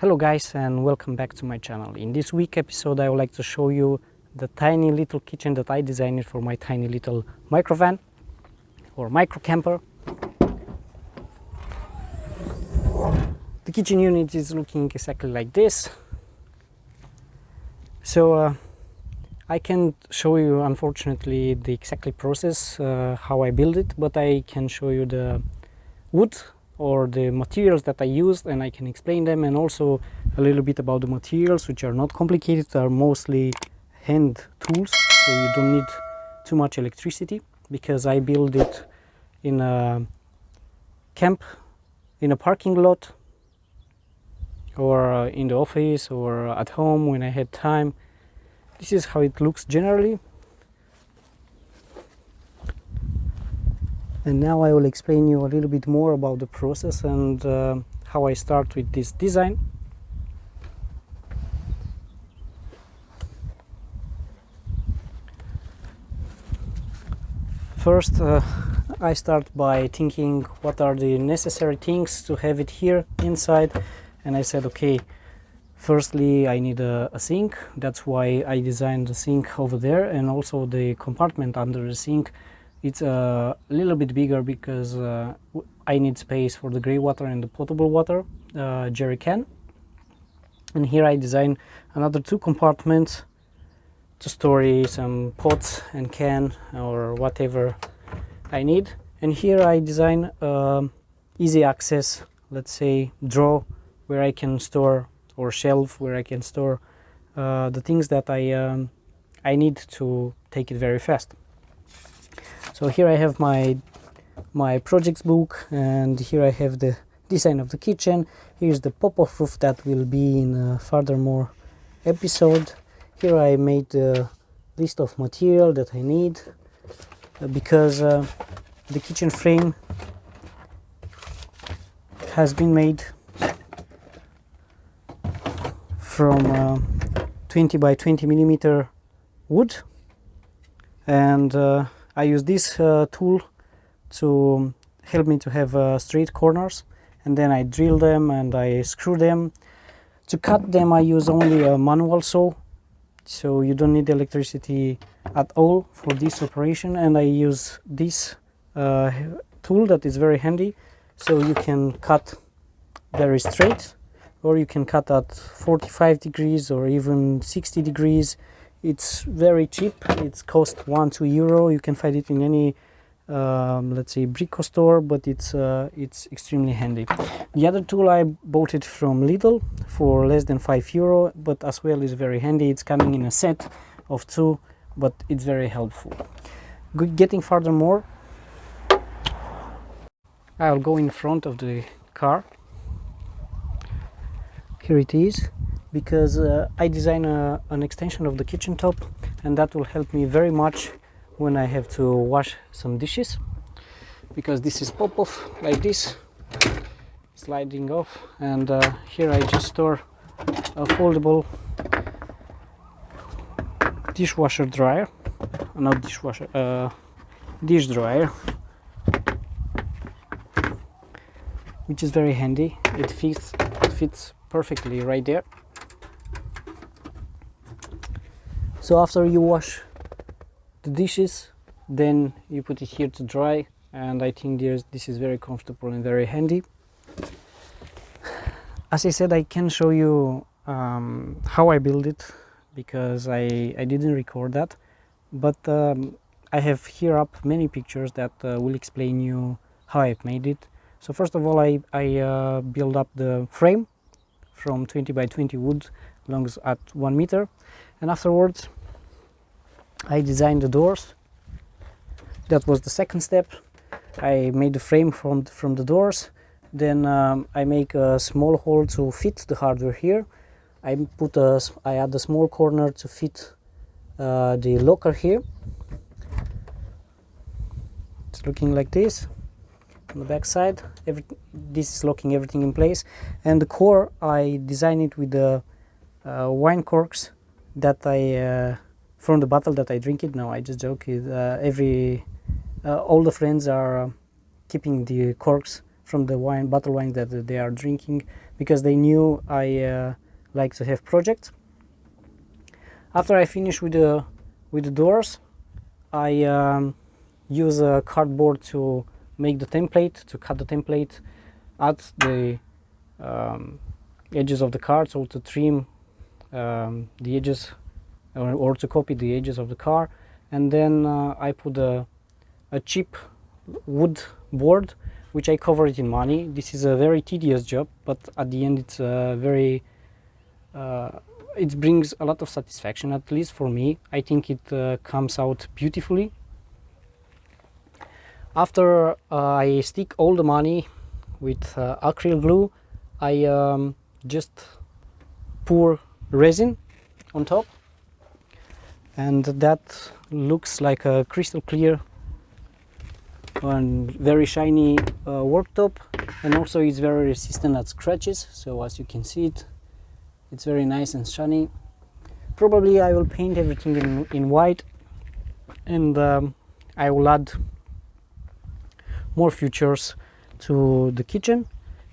Hello guys, and welcome back to my channel. In this week episode I would like to show you the tiny little kitchen that I designed for my tiny little microvan or micro camper. The kitchen unit is looking exactly like this. So I can't show you unfortunately the exact process how I build it, but I can show you the wood or the materials that I used, and I can explain them, and also a little bit about the materials, which are not complicated, are mostly hand tools, so you don't need too much electricity, because I build it in a camp, in a parking lot, or in the office, or at home when I had time. This is how it looks generally. And now I will explain you a little bit more about the process and how I start with this design. First, I start by thinking what are the necessary things to have it here inside, and I said, okay, firstly I need a sink. That's why I designed the sink over there, and also the compartment under the sink. It's a little bit bigger because I need space for the grey water and the potable water jerry can. And here I design another two compartments to store some pots and can or whatever I need. And here I design easy access, let's say drawer, where I can store, or shelf where I can store the things that I need to take it very fast. So here I have my projects book, and here I have the design of the kitchen. Here's the pop-off roof that will be in a furthermore episode. Here I made a list of material that I need because the kitchen frame has been made from 20 by 20 millimeter wood, and I use this tool to help me to have straight corners, and then I drill them and I screw them. To cut them I use only a manual saw, so you don't need electricity at all for this operation, and I use this tool that is very handy, so you can cut very straight, or you can cut at 45 degrees or even 60 degrees. It's very cheap. It's cost €1-2. You can find it in any let's say brico store, but it's extremely handy. The other tool I bought it from Lidl for less than €5, but as well is very handy. It's coming in a set of two, but it's very helpful. Getting furthermore, I'll go in front of the car. Here it is, because I design an extension of the kitchen top, and that will help me very much when I have to wash some dishes, because this is pop-off like this, sliding off, and here I just store a foldable dishwasher dryer, not dishwasher, dish dryer, which is very handy. It fits perfectly right there. So after you wash the dishes, then you put it here to dry, and I think this is very comfortable and very handy. As I said, I can show you how I build it, because I didn't record that, but I have here up many pictures that will explain you how I've made it. So first of all, I build up the frame from 20 by 20 wood, longs at 1 meter, and afterwards I designed the doors. That was the second step. I made the frame from the doors, then I make a small hole to fit the hardware here. I add a small corner to fit the locker here. It's looking like this. On the back side, this is locking everything in place, and the core I designed it with the wine corks that I from the bottle that I drink it. No, I just joke. All the friends are keeping the corks from the wine, bottle wine that they are drinking, because they knew I like to have projects. After I finish with the doors, I use a cardboard to make the template, to cut the template at the edges of the car, so to trim the edges or to copy the edges of the car. And then I put a cheap wood board, which I cover it in money. This is a very tedious job, but at the end it's very it brings a lot of satisfaction, at least for me. I think it comes out beautifully. After I stick all the money with acrylic glue, I just pour resin on top, and that looks like a crystal clear and very shiny worktop, and also it's very resistant at scratches. So as you can see it's very nice and shiny. Probably I will paint everything in white, and I will add more features to the kitchen.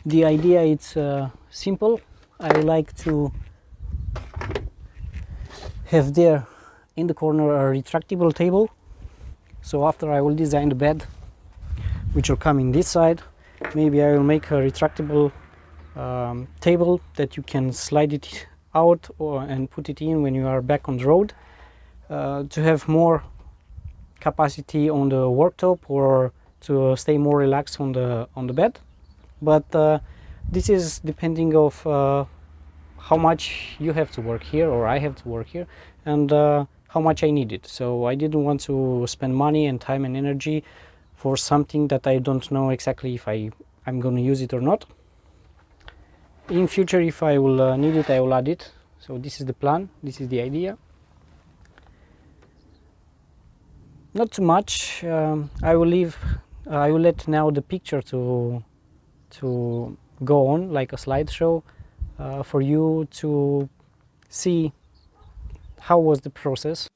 The idea is simple. I would like to have there in the corner a retractable table. So after I will design the bed, which will come in this side, maybe I will make a retractable table that you can slide it out and put it in when you are back on the road, to have more capacity on the worktop or to stay more relaxed on the bed. But this is depending of how much you have to work here or I have to work here, and how much I need it. So I didn't want to spend money and time and energy for something that I don't know exactly if I'm going to use it or not. In future, if I will need it, I will add it. So this is the plan, this is the idea. Not too much. I will let now the picture to go on like a slideshow for you to see how was the process.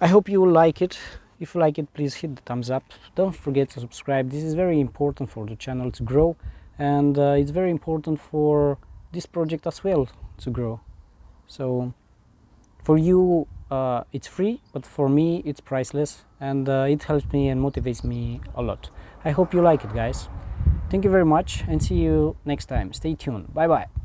I hope you will like it. If you like it, please hit the thumbs up. Don't forget to subscribe. This is very important for the channel to grow, and it's very important for this project as well to grow. So for you it's free, but for me it's priceless, and it helps me and motivates me a lot. I hope you like it, guys. Thank you very much, and see you next time. Stay tuned. Bye bye.